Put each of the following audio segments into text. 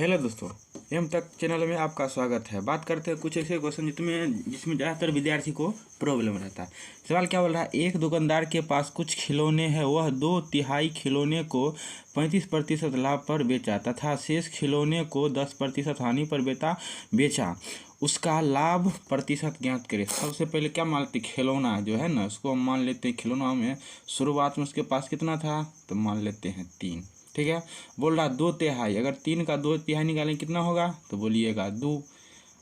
Hello दोस्तों, M तक channel में आपका स्वागत है। बात करते हैं कुछ ऐसे क्वेश्चन जिसमें ज़्यादातर विद्यार्थी को प्रॉब्लम रहता है। सवाल क्या बोल रहा है, एक दुकानदार के पास कुछ खिलौने हैं, वह 2/3 खिलौने को 35% लाभ पर बेचा तथा शेष खिलौने को 10% हानि पर बेचा। उसका लाभ प्रतिशत ज्ञात करें। सबसे पहले क्या मान लेते, खिलौना जो है ना, उसको हम मान लेते हैं खिलौना में शुरुआत में उसके पास कितना था, तो मान लेते हैं 3। ठीक है, बोल रहा 2/3, अगर 3 का 2/3 निकालें कितना होगा, तो बोलिएगा 2।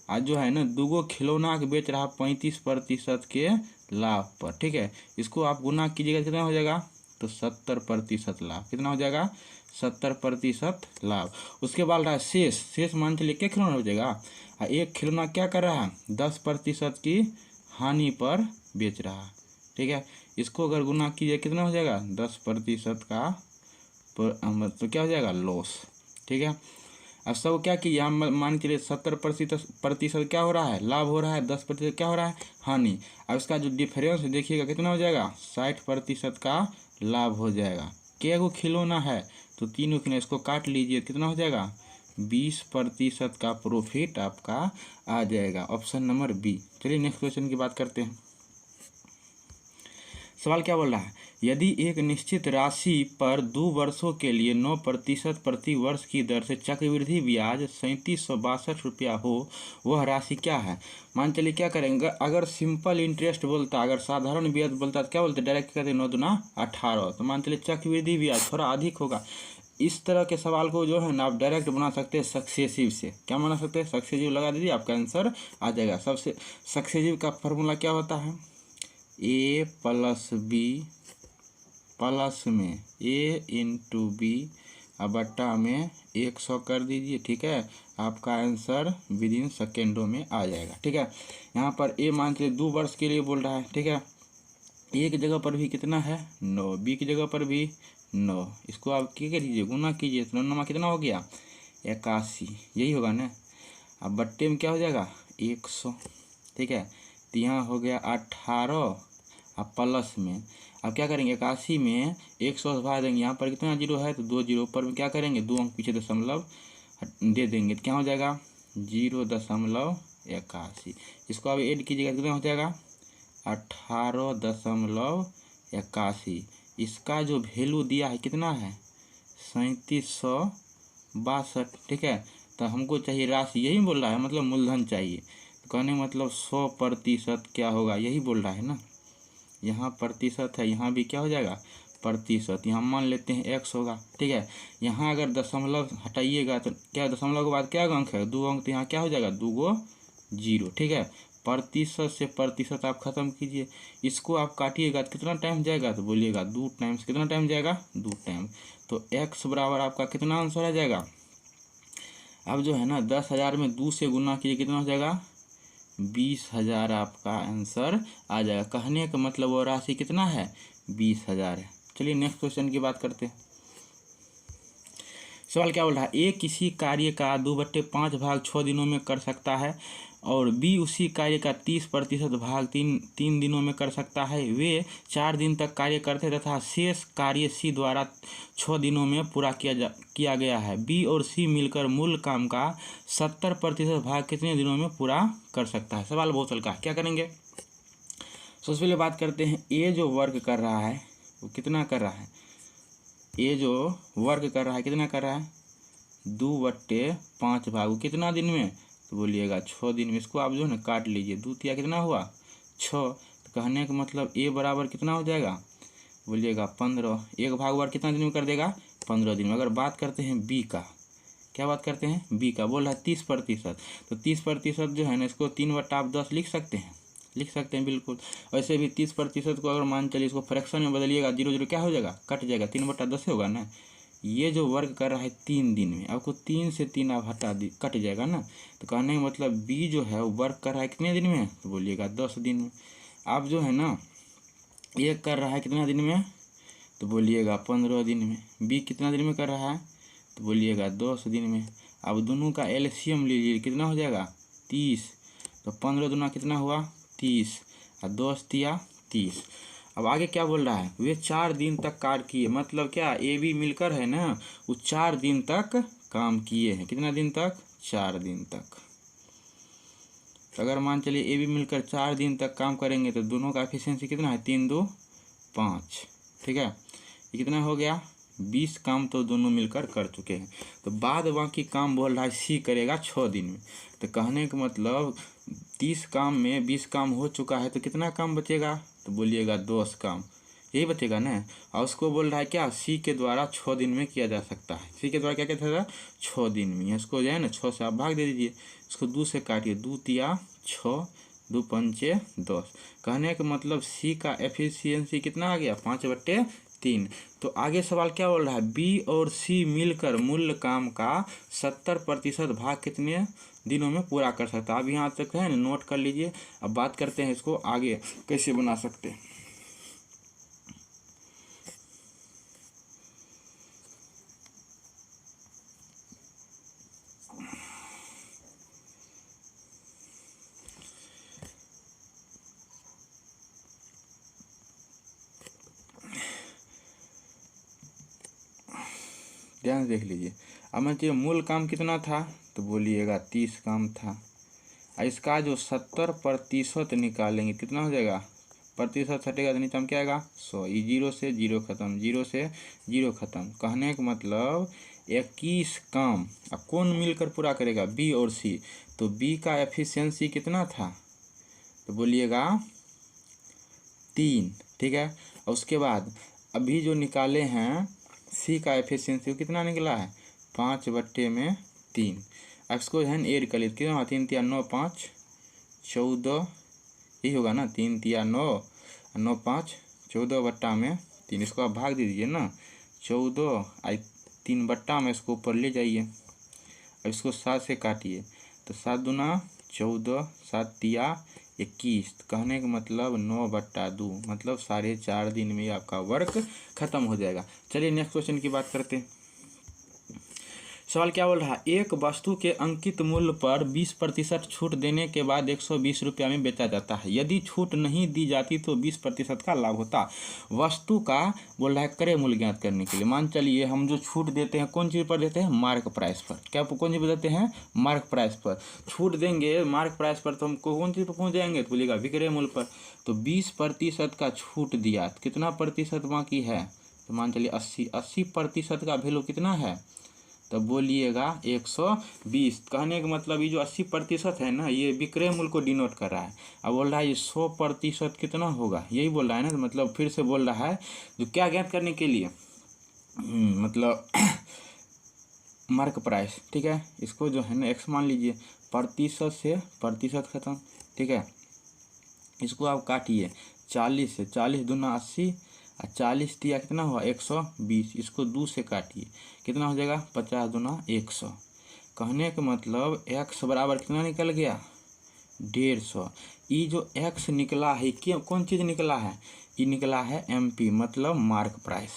आज जो है ना, दूगो खिलौना के बेच रहा 35% के लाभ पर। ठीक है, इसको आप गुना कीजिएगा कितना हो जाएगा, तो 70% लाभ। कितना हो जाएगा, 70% लाभ। उसके बाद रहा शेष मान चलिए क्या खिलौना हो जाएगा, एक खिलौना क्या कर रहा है, 10% की हानि पर बेच रहा। ठीक है, इसको अगर गुना कीजिए कितना हो जाएगा, 10% का तो क्या हो जाएगा, लॉस। ठीक है, अब सब क्या कीजिए, हम मान के लिए 70% क्या हो रहा है, लाभ हो रहा है, 10% क्या हो रहा है, हानि। अब इसका जो डिफरेंस देखिएगा कितना हो जाएगा, 60% का लाभ हो जाएगा। क्या वो खिलौना है, तो 3 खिलौना, इसको काट लीजिए कितना हो जाएगा, 20% का प्रॉफिट आपका आ जाएगा। Option number B. चलिए नेक्स्ट क्वेश्चन की बात करते हैं। सवाल क्या बोल रहा है, यदि एक निश्चित राशि पर 2 वर्षों के लिए 9% प्रति वर्ष की दर से चक्रवृद्धि ब्याज 3762 रुपया हो, वह राशि क्या है। मान चलिए क्या करेंगे, अगर सिंपल इंटरेस्ट बोलता, अगर साधारण ब्याज बोलता तो क्या बोलते, डायरेक्ट कहते 9 दूना 18। तो मान चलिए चक्रवृद्धि ब्याज थोड़ा अधिक होगा। इस तरह के सवाल को जो है ना, आप डायरेक्ट बना सकते हैं सक्सेसिव से। क्या बना सकते हैं, सक्सेसिव लगा दीजिए, आपका आंसर आ जाएगा। सबसे सक्सेसिव का फॉर्मूला क्या होता है, ए प्लस बी प्लस में ए इंटू बी बट्टा में 100 कर दीजिए। ठीक है, आपका आंसर विद इन सेकेंडों में आ जाएगा। ठीक है, यहाँ पर ए मान के 2 वर्ष के लिए बोल रहा है। ठीक है, ए की जगह पर भी कितना है 9, बी की जगह पर भी 9। इसको आप क्या कीजिए, गुना कीजिए, तो 9 कितना हो गया, 81, यही होगा ना। अब बट्टे में क्या हो जाएगा, 100। ठीक है, तो यहाँ हो गया 18। अब प्लस में अब क्या करेंगे, 81 में 100 से भाग देंगे, यहाँ पर कितना जीरो है, तो 2 जीरो। ऊपर में क्या करेंगे, 2 अंक पीछे दशमलव दे देंगे, तो क्या हो जाएगा 0.81। इसको अब ऐड कीजिएगा कितना हो जाएगा, 18.81। इसका जो वैल्यू दिया है कितना है, 3762। ठीक है, तो हमको चाहिए राशि, यही बोल रहा है, मतलब मूलधन चाहिए। तो कहने मतलब 100% क्या होगा, यही बोल रहा है ना। यहाँ प्रतिशत है, यहाँ भी क्या हो जाएगा प्रतिशत। यहाँ मान लेते हैं x होगा। ठीक है, यहाँ अगर दशमलव हटाइएगा तो क्या, दशमलव के बाद क्या अंक है, 2 अंक, तो यहाँ क्या हो जाएगा, 2 जीरो। ठीक है, प्रतिशत से प्रतिशत आप खत्म कीजिए, इसको आप काटिएगा तो कितना टाइम जाएगा, तो बोलिएगा 2 टाइम्स। कितना टाइम जाएगा, 2 टाइम। तो x बराबर आपका कितना आंसर आ जाएगा। अब जो है ना, 10,000 में 2 से गुना कीजिए, कितना हो जाएगा, 20,000 आपका आंसर आ जाएगा। कहने का मतलब वो राशि कितना है, 20,000 है। चलिए नेक्स्ट क्वेश्चन की बात करते हैं। सवाल क्या बोल रहा है, ए किसी कार्य का 2/5 भाग 6 दिनों में कर सकता है और बी उसी कार्य का 30% भाग 3 दिनों में कर सकता है। वे 4 दिन तक कार्य करते तथा शेष कार्य सी द्वारा 6 दिनों में पूरा किया गया है। बी और सी मिलकर मूल काम का 70% भाग कितने दिनों में पूरा कर सकता है। सवाल बहुत हल्का है, क्या करेंगे। सबसे पहले बात करते हैं, ए जो वर्क कर रहा है वो कितना कर रहा है, ये जो वर्क कर रहा है कितना कर रहा है, 2/5 भाग कितना दिन में, तो बोलिएगा 6 दिन में। इसको आप जो है ना काट लीजिए, 2 तिया कितना हुआ 6। तो कहने का मतलब ए बराबर कितना हो जाएगा, बोलिएगा 15। एक भाग वर्क कितना दिन में कर देगा, 15 दिन में। अगर बात करते हैं बी का, क्या बात करते हैं बी का, बोल रहा है 30%। तो 30% जो है ना, इसको 3/10 लिख सकते हैं बिल्कुल। वैसे भी 30% को अगर मान चलिए इसको फ्रैक्शन में बदलिएगा, 0 0 क्या हो जाएगा, कट जाएगा, 3/10 होगा ना। ये जो वर्क कर रहा है 3 दिन में, आपको 3 से 3 आप हटा दी, कट जाएगा ना। तो कहने का मतलब बी जो है वो वर्क कर रहा है कितने दिन में, तो बोलिएगा 10 दिन में। आप जो है ना, ये कर रहा है कितना दिन में, तो बोलिएगा 15 दिन में। बी कितना दिन में कर रहा है, तो बोलिएगा 10 दिन में। अब दोनों का एलसीएम लीजिए, कितना हो जाएगा 30। तो 15 दूना कितना हुआ 30 और 10 तिया 30। अब आगे क्या बोल रहा है, वे 4 दिन तक कार्य किए, मतलब क्या ए बी मिलकर है ना, वो 4 दिन तक काम किए हैं। कितना दिन तक? 4 दिन तक। तो अगर मान चलिए ए भी मिलकर 4 दिन तक काम करेंगे तो दोनों का एफिशिएंसी कितना है? 3 2 5। ठीक है, ये कितना हो गया? 20 काम तो दोनों मिलकर कर चुके हैं। तो बाद बाकी काम बोल रहा है सी करेगा 6 दिन में। तो कहने का मतलब 30 काम में 20 काम हो चुका है, तो कितना काम बचेगा? तो बोलिएगा 10 काम, यही बचेगा ना। और उसको बोल रहा है क्या? सी के द्वारा 6 दिन में किया जा सकता है। सी के द्वारा क्या कहता है? 6 दिन में। इसको जो है ना 6 से आप भाग दे दीजिए, इसको 2 से काटिए, 2 तिया 6, 2 पंचे 10। कहने का मतलब सी का एफिशिएंसी कितना आ गया? 5/3। तो आगे सवाल क्या बोल रहा है? बी और सी मिलकर मूल काम का 70% भाग कितने दिनों में पूरा कर सकता है। अब यहाँ तक है ना, नोट कर लीजिए। अब बात करते हैं इसको आगे कैसे बना सकते हैं। ध्यान से देख लीजिए। अब मैं चाहिए मूल काम कितना था? तो बोलिएगा 30 काम था। और इसका जो 70% निकालेंगे कितना हो जाएगा? प्रतिशत हटेगा तो नीचे हम क्या आएगा? 100। ये 0 से 0 खत्म, 0 से 0 खत्म। कहने का मतलब 21 काम। अब कौन मिलकर पूरा करेगा? बी और सी। तो बी का एफिशिएंसी कितना था? तो बोलिएगा 3। ठीक है, और उसके बाद अभी जो निकाले हैं सी का एफिशिएंसी कितना निकला है? 5/3। अब इसको है ना एड कर लीजिए। कितना? 3 तिया 9 5 14, यही होगा ना। 3 तिया 9, 9 5 14/3। इसको आप भाग दे दीजिए ना। 14 आई 3/में इसको ऊपर ले जाइए। अब इसको 7 से काटिए, तो 7 दूना 14, 7 तिया 21। कहने का मतलब 9/2, मतलब 4.5 दिन में आपका वर्क खत्म हो जाएगा। चलिए नेक्स्ट क्वेश्चन की बात करते हैं। सवाल क्या बोल रहा है? एक वस्तु के अंकित मूल्य पर 20% छूट देने के बाद 120 रुपया में बेचा जाता है। यदि छूट नहीं दी जाती तो 20% का लाभ होता। वस्तु का बोल रहा है क्रय मूल्य ज्ञात करने के लिए। मान चलिए हम जो छूट देते हैं कौन चीज़ पर देते हैं? मार्क प्राइस पर। क्या कौन चीज़ पर देते हैं? मार्क प्राइस पर। छूट देंगे मार्क प्राइस पर तो हमको कौन चीज़ पर पहुँच जाएंगे? तो बोलिएगा विक्रय मूल्य पर। तो 20% का छूट दिया, कितना प्रतिशत बाकी है? तो मान चलिए 80% का वैल्यू कितना है? तो बोलिएगा 120। कहने का मतलब ये जो 80% है ना, ये विक्रय मूल्य को डिनोट कर रहा है। अब बोल रहा है ये 100% कितना होगा, यही बोल रहा है ना। तो मतलब फिर से बोल रहा है जो क्या ज्ञात करने के लिए, मतलब मार्क प्राइस। ठीक है, इसको जो है ना एक्स मान लीजिए, प्रतिशत से प्रतिशत खत्म। ठीक है, इसको आप काटिए 40 से, 40 दूना 80 और 40 दिया कितना हुआ? 120। इसको 2 से काटिए, कितना हो जाएगा? 50 दूना 100। कहने का मतलब x बराबर कितना निकल गया? 150। ये जो x निकला है क्या, कौन चीज़ निकला है? ये निकला है MP, मतलब मार्क प्राइस।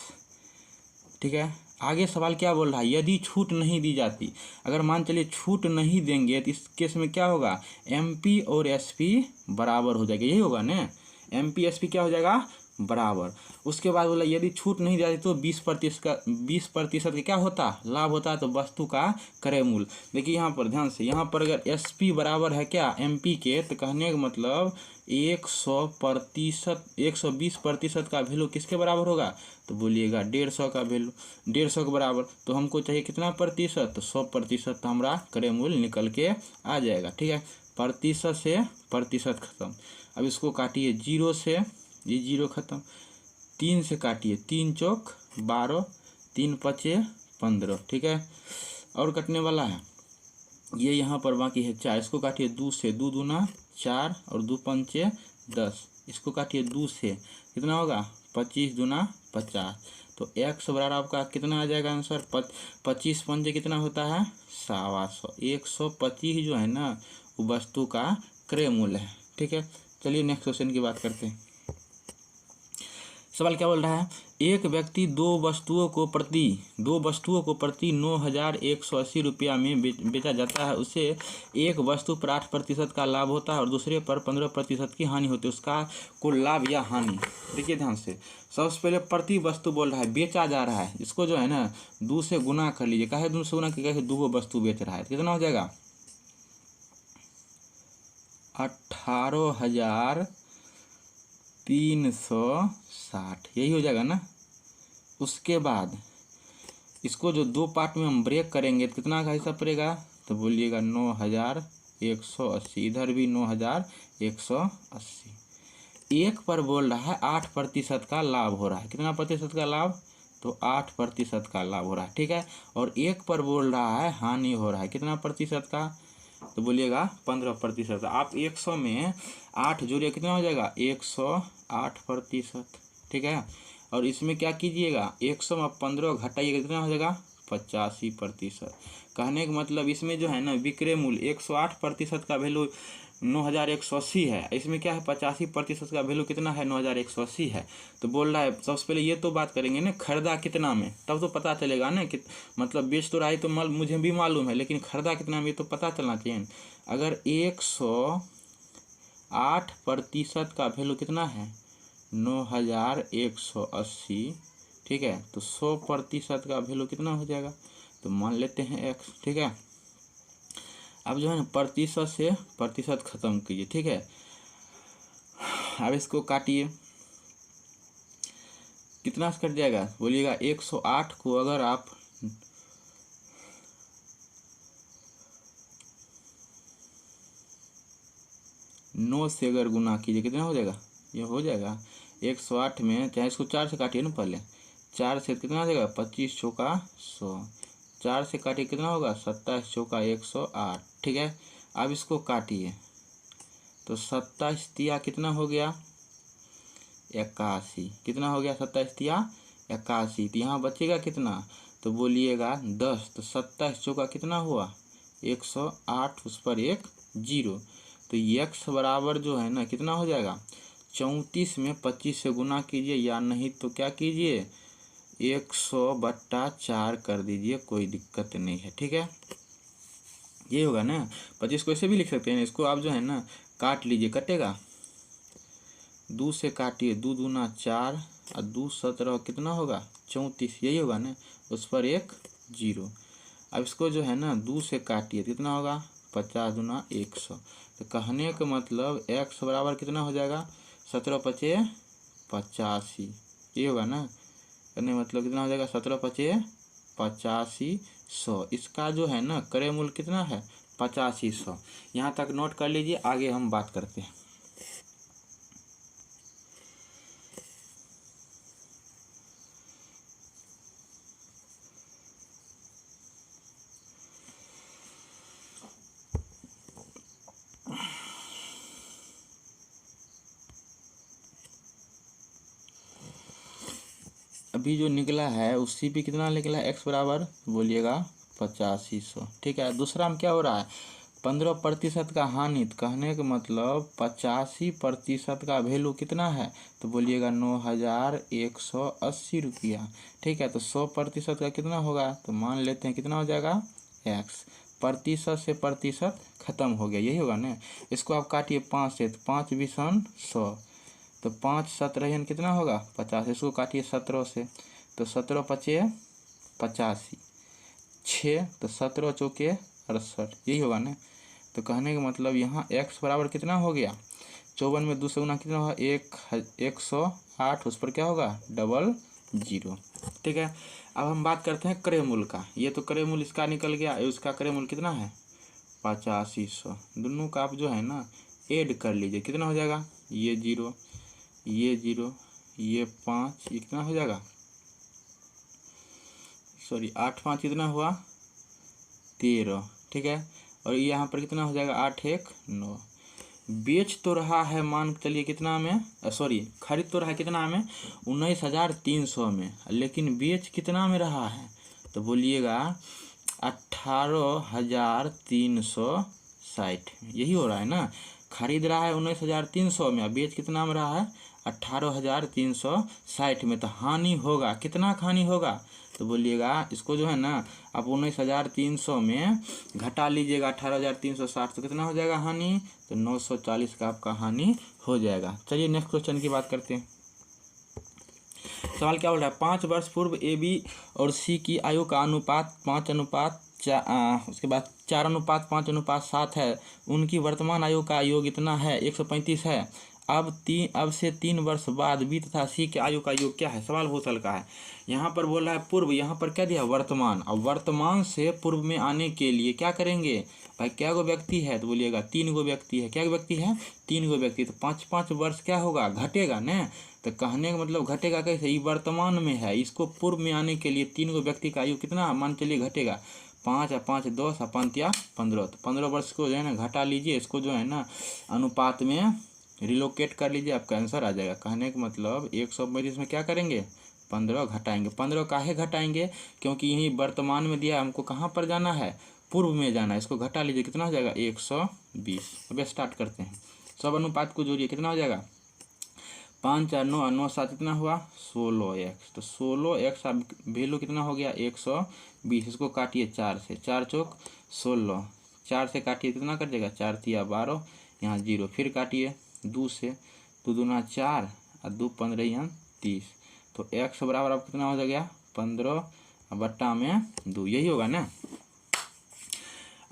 ठीक है, आगे सवाल क्या बोल रहा है? यदि छूट नहीं दी जाती, अगर मान चलिए छूट नहीं देंगे तो इस केस में क्या होगा? MP और SP बराबर हो जाएगा, यही होगा ना। MP SP क्या हो जाएगा? बराबर। उसके बाद बोला यदि छूट नहीं दी जाती तो 20% का क्या होता? लाभ होता। तो वस्तु का क्रय मूल्य। देखिए यहाँ पर ध्यान से, यहाँ पर अगर SP बराबर है क्या? MP के, तो कहने का मतलब 120% का वैल्यू किसके बराबर होगा? तो बोलिएगा 150 का वैल्यू, 150 के बराबर। तो हमको चाहिए कितना प्रतिशत? तो 100%। तो हमारा क्रय मूल्य निकल के आ जाएगा। ठीक है, प्रतिशत से प्रतिशत खत्म। अब इसको काटिए 0 से, ये 0 खत्म। 3 से काटिए, 3 चौक 12, 3 पचे 15। ठीक है, और कटने वाला है ये यहाँ पर बाकी है 4। इसको काटिए 2 से, 2 दूना 4 और 2 पंचे 10। इसको काटिए 2 से, कितना होगा? 25 दूना 50। तो x बराबर आपका कितना आ जाएगा आंसर? 25 पंजे कितना होता है? 125। 125 जो है ना वो वस्तु का क्रय मूल्य है। ठीक है, चलिए नेक्स्ट क्वेश्चन की बात करते हैं। सवाल क्या बोल रहा है, एक व्यक्ति दो वस्तुओं को प्रति 9,180 रुपया में बेचा जाता है। उसे एक वस्तु पर 8% का लाभ होता है और दूसरे पर 15% की हानि होती है। उसका कुल लाभ या हानि। देखिए ध्यान से, सबसे पहले प्रति वस्तु बोल रहा है, बेचा जा रहा है। इसको जो है ना 2 से गुना कर लीजिए। काहे 2 से गुना, क्योंकि 2 वस्तु बेच रहा है। कितना हो जाएगा, 18,360, यही हो जाएगा ना। उसके बाद इसको जो 2 पार्ट में हम ब्रेक करेंगे तो कितना का हिसाब पड़ेगा, तो बोलिएगा 9,180। इधर भी 9,180। एक पर बोल रहा है 8% का लाभ हो रहा है। कितना प्रतिशत का लाभ, तो 8% का लाभ हो रहा है, ठीक है। और एक पर बोल रहा है हानि हो रहा है। कितना प्रतिशत का, तो बोलिएगा 15%। आप 100 में 8 जोड़िए, कितना हो जाएगा, 108%, ठीक है। और इसमें क्या कीजिएगा, 100 में 15 घटाइएगा, कितना हो जाएगा, 85%। कहने का मतलब इसमें जो है ना विक्रय मूल्य 108% का वैल्यू 9,180 है। इसमें क्या है, 85% का वैल्यू कितना है, 9,180 है। तो बोल रहा है, सबसे पहले ये तो बात करेंगे ना, खरीदा कितना में, तब तो पता चलेगा ना कि मतलब बेच तो रहा है तो मुझे भी मालूम है, लेकिन खरीदा कितना में ये तो पता चलना चाहिए। अगर 108% का वैल्यू कितना है, 9,180, ठीक है। तो 100% का वैल्यू कितना हो जाएगा, तो मान लेते हैं x, ठीक है। अब जो है ना प्रतिशत से प्रतिशत खत्म कीजिए, ठीक है। अब इसको काटिए, कितना से कट जाएगा, बोलिएगा 108 को अगर आप 9 से अगर गुना कीजिए, कितना हो जाएगा, ये हो जाएगा 108 में, चाहे इसको 4 से काटिए ना, पहले 4 से कितना हो जाएगा, 25 चौका 100, 4 से काटिए कितना होगा, 27 चौका 108, ठीक है। अब इसको काटिए, तो 27 तिया कितना हो गया, 81। कितना हो गया, 27 तिया 81। तो यहाँ बचेगा कितना, तो बोलिएगा 10। तो 27 चौका कितना हुआ, 108, उस पर एक 0। तो x बराबर जो है ना कितना हो जाएगा, 34 में 25 से गुना कीजिए, या नहीं तो क्या कीजिए, 100/4 कर दीजिए, कोई दिक्कत नहीं है, ठीक है। ये होगा ना, 25 को ऐसे भी लिख सकते हैं। इसको आप जो है ना काट लीजिए, कटेगा, 2 से काटिए, 2 दूना 4 और 2 17 कितना होगा, 34, यही होगा ना, उस पर एक 0। अब इसको जो है ना 2 से काटिए, कितना होगा, 50 दूना 100। तो कहने का मतलब x बराबर कितना हो जाएगा, 17 पचे 85, ये होगा ना। कहने का मतलब कितना हो जाएगा, 17 पचे 85, 100। इसका जो है ना क्रय मूल्य कितना है, 8500। यहाँ तक नोट कर लीजिए, आगे हम बात करते हैं। अभी जो निकला है उसी पे कितना निकला है, x बराबर बोलिएगा 8500, ठीक है। दूसरा में क्या हो रहा है, 15% का हानि। तो कहने का मतलब 85% का वैल्यू कितना है, तो बोलिएगा 9,180 रुपया, ठीक है। तो 100% का कितना होगा, तो मान लेते हैं कितना हो जाएगा, x। प्रतिशत से प्रतिशत खत्म हो गया, यही होगा ना। इसको आप काटिए 5 से, तो 5 बीसन 100, तो 5 17 कितना होगा, 50। इसको काटिए 17 से, तो 17 पचे 85, 6 तो 17 चौके 68, यही होगा ना। तो कहने का मतलब यहाँ x बराबर कितना हो गया, 54 में 2 से गुना कितना होगा, 108, उस पर क्या होगा, 00, ठीक है। अब हम बात करते हैं क्रय मूल्य का। ये तो क्रय मूल्य इसका निकल गया, उसका क्रय मूल्य कितना है, 8500। दोनों का आप जो है ना ऐड कर लीजिए, कितना हो जाएगा, ये 0, ये 0, ये 5, ये कितना हो जाएगा, सॉरी 8 5 कितना हुआ, 13, ठीक है। और यहाँ पर कितना हो जाएगा, 8 1 9। बेच तो रहा है, मान चलिए कितना में, सॉरी खरीद तो रहा है कितना में, 19,300 में, लेकिन बेच कितना में रहा है, तो बोलिएगा 18,360, यही हो रहा है ना। खरीद रहा है 19,300 में, बेच कितना में रहा है, 18,360 में। तो हानि होगा, कितना हानि होगा तो बोलिएगा इसको जो है ना आप 19,300 में घटा लीजिएगा 18,360, तो कितना हो जाएगा हानि, तो 940 का आपका हानि हो जाएगा। चलिए नेक्स्ट क्वेश्चन की बात करते हैं। सवाल क्या बोल रहा है, 5 वर्ष पूर्व ए बी और सी की आयु का अनुपात 5:4, उसके बाद 4:5:7 है। उनकी वर्तमान आयु का योग इतना है 135 है। अब से 3 वर्ष बाद बी तथा सी के आयु का योग क्या है। सवाल बहुत हल्का है। यहाँ पर बोल रहा है पूर्व, यहाँ पर क्या दिया वर्तमान। अब वर्तमान से पूर्व में आने के लिए क्या करेंगे भाई, क्या गो व्यक्ति है तो बोलिएगा 3 गो व्यक्ति है। क्या व्यक्ति है, 3 गो व्यक्ति। तो 5-5 वर्ष क्या होगा, घटेगा न। तो कहने का मतलब घटेगा कैसे, ये वर्तमान में है, इसको पूर्व में आने के लिए 3 गो व्यक्ति का आयु कितना मान चलिए घटेगा, 5 और 5 10 और 5 या 15। तो 15 वर्ष को जो है ना घटा लीजिए, इसको जो है ना अनुपात में रिलोकेट कर लीजिए, आपका आंसर आ जाएगा। कहने का मतलब 135 में क्या करेंगे 15 घटाएंगे। 15 काहे घटाएंगे, क्योंकि यही वर्तमान में दिया, हमको कहाँ पर जाना है, पूर्व में जाना है। इसको घटा लीजिए, कितना हो जाएगा 120। अब स्टार्ट करते हैं, सब अनुपात को जोड़िए, कितना हो जाएगा 5 और 9 और 9 7 कितना हुआ 16x। तो 16x वैल्यू कितना हो गया 120। इसको काटिए 4 से, 4 चौक 16, 4 से काटिए कितना कट जाएगा 4 तिया 12, यहाँ 0। फिर काटिए 2 से, 2 दूना 4 और 2 15 यहाँ 30। तो x बराबर अब कितना हो जाएगा 15 बट्टा में 2, यही होगा ना।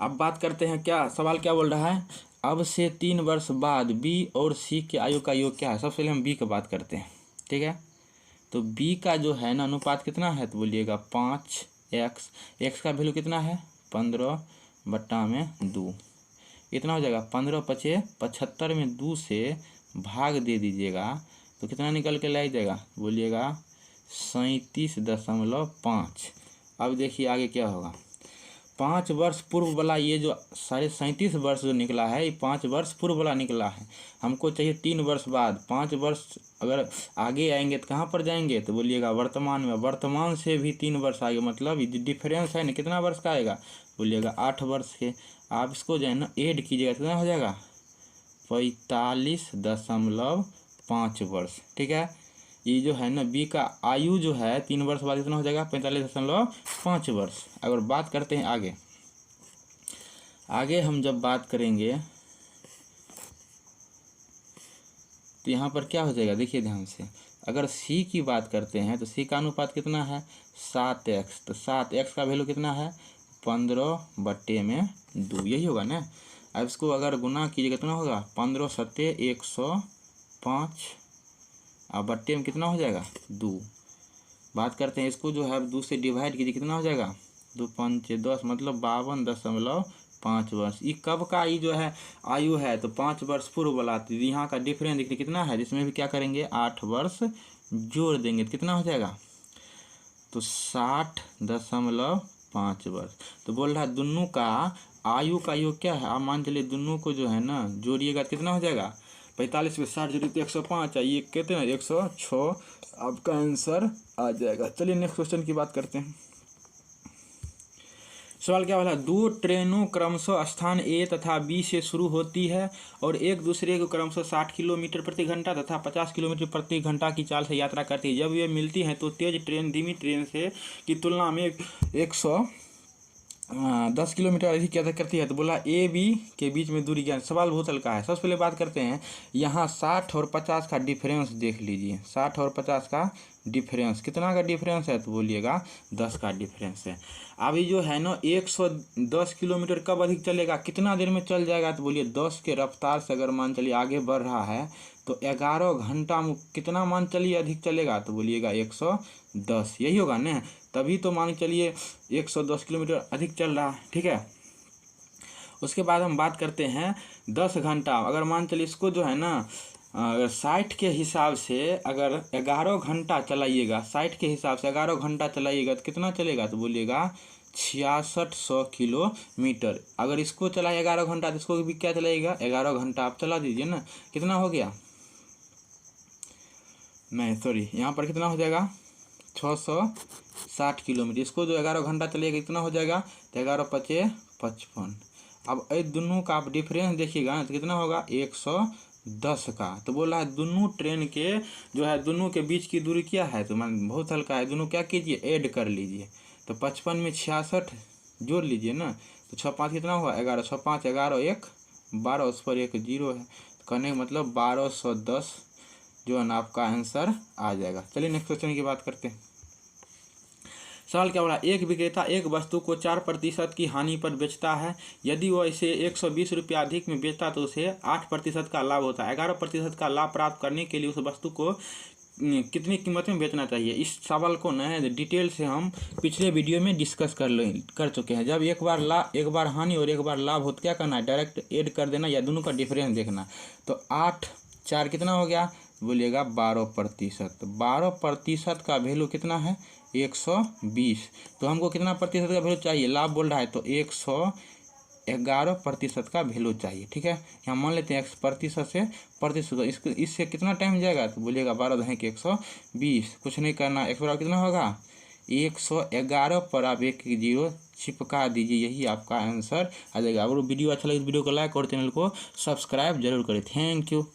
अब बात करते हैं, क्या सवाल क्या बोल रहा है, अब से 3 वर्ष बाद बी और सी के आयु का योग क्या है। सबसे पहले हम बी की बात करते हैं, ठीक है। तो बी का जो है ना अनुपात कितना है तो बोलिएगा 5x। x का वैल्यू कितना है 15 बट्टा में 2, इतना हो जाएगा 15 पचे 75 में 2 से भाग दे दीजिएगा तो कितना निकल के ला जाएगा बोलिएगा 37.5। अब देखिए आगे क्या होगा, 5 वर्ष पूर्व वाला ये जो 37.5 वर्ष जो निकला है, ये 5 वर्ष पूर्व वाला निकला है। हमको चाहिए 3 वर्ष बाद। 5 वर्ष अगर आगे आएंगे तो कहाँ पर जाएंगे तो बोलिएगा वर्तमान में। वर्तमान से भी 3 वर्ष आगे, मतलब ये डिफरेंस है ना, कितना वर्ष का आएगा बोलिएगा 8 वर्ष के। आप इसको जो है ना ऐड कीजिएगा, कितना हो जाएगा 45.5 वर्ष, ठीक है। ये जो है ना बी का आयु जो है 3 वर्ष बाद कितना हो जाएगा 45.5 वर्ष। अगर बात करते हैं आगे हम जब बात करेंगे तो यहाँ पर क्या हो जाएगा, देखिए ध्यान से। अगर सी की बात करते हैं तो सी का अनुपात कितना है 7x। तो 7x का वैल्यू कितना है 15 बट्टे में 2, यही होगा ना। अब इसको अगर गुना कीजिएगा कितना होगा 15 सत्ते 105 और बट्टे में कितना हो जाएगा 2। बात करते हैं इसको जो है 2 से डिवाइड कीजिए, कितना हो जाएगा 2 5 10, मतलब 52.5 वर्ष। ये कब का ये जो है आयु है तो 5 वर्ष पूर्व वाला। तो यहाँ का डिफरेंस देखिए कितना है, जिसमें भी क्या करेंगे 8 वर्ष जोड़ देंगे तो कितना हो जाएगा तो 60.5 वर्ष। तो बोल रहा है दोनों का आयु का योग क्या है। आप मान चलिए दोनों को जो है ना जोड़िएगा कितना हो जाएगा 45 में 60 जोड़िए तो 105 है, ये कहते हैं 106, आपका आंसर आ जाएगा। चलिए नेक्स्ट क्वेश्चन की बात करते हैं। सवाल क्या वाला, 2 ट्रेनों क्रमशः स्थान ए तथा बी से शुरू होती है और एक दूसरे को क्रमशः 60 किलोमीटर प्रति घंटा तथा 50 किलोमीटर प्रति घंटा की चाल से यात्रा करती है। जब ये मिलती हैं तो तेज ट्रेन धीमी ट्रेन से की तुलना में 110 किलोमीटर अधिक यात्रा करती है। तो बोला ए बी के बीच में दूरी क्या। सवाल बहुत हल्का है। सबसे पहले बात करते हैं यहाँ 60 और 50 का डिफरेंस देख लीजिए। 60 और 50 का डिफरेंस कितना का डिफरेंस है तो बोलिएगा 10 का डिफरेंस है। अभी जो है ना 110 किलोमीटर कब अधिक चलेगा, कितना देर में चल जाएगा तो बोलिए 10 के रफ्तार से अगर मान चलिए आगे बढ़ रहा है तो 11 घंटा में कितना मान चलिए अधिक चलेगा तो बोलिएगा 110, यही होगा ना। तभी तो मान चलिए 110 किलोमीटर अधिक चल रहा है, ठीक है। उसके बाद हम बात करते हैं 10 घंटा। अगर मान चलिए इसको जो है ना अगर 60 के हिसाब से अगर 11 घंटा चलाइएगा, 60 के हिसाब से 11 घंटा चलाइएगा तो कितना चलेगा तो बोलिएगा 6600 किलोमीटर। अगर इसको चलाए 11 घंटा तो इसको भी क्या चलाइएगा 11 घंटा आप चला दीजिए ना, कितना हो गया, नहीं सॉरी यहाँ पर कितना हो जाएगा 660 किलोमीटर। इसको जो 11 घंटा चलेगा कितना हो जाएगा तो 11 पचे 55। अब इस दोनों का आप डिफरेंस देखिएगा तो कितना होगा 110 10 का। तो बोला है दोनों ट्रेन के जो है दोनों के बीच की दूरी क्या है, तो मान बहुत हल्का है, दोनों क्या कीजिए ऐड कर लीजिए। तो 55 में 66 जोड़ लीजिए ना, तो 6 5 कितना हुआ 11, 6 5 11 1 12, उस पर एक जीरो है, तो कहने का मतलब 1210 जो है ना आपका आंसर आ जाएगा। चलिए नेक्स्ट क्वेश्चन की बात करते हैं। सवाल क्या बोला, एक विक्रेता एक वस्तु को 4% की हानि पर बेचता है। यदि वह इसे 120 रुपया अधिक में बेचता तो उसे 8% का लाभ होता है। 11% का लाभ प्राप्त करने के लिए उस वस्तु को कितनी कीमत में बेचना चाहिए। इस सवाल को न डिटेल से हम पिछले वीडियो में डिस्कस कर चुके हैं। जब एक बार हानि और एक बार लाभ हो तो क्या करना है, डायरेक्ट ऐड कर देना या दोनों का डिफरेंस देखना। तो 8 4 कितना हो गया, बोलिएगा 12%। 12% का वैल्यू कितना है 120। तो हमको कितना प्रतिशत का वैल्यू चाहिए, लाभ बोल रहा है तो 111% का वैल्यू चाहिए। ठीक है, यहाँ मान लेते हैं x प्रतिशत से प्रतिशत, इससे कितना टाइम जाएगा, तो बोलिएगा 12 दहें के 120, कुछ नहीं करना, x बराबर कितना होगा 111 पर आप एक जीरो चिपका दीजिए, यही आपका आंसर आ जाएगा। अगर वीडियो अच्छा लगे तो वीडियो को लाइक और चैनल को सब्सक्राइब जरूर करें। Thank you.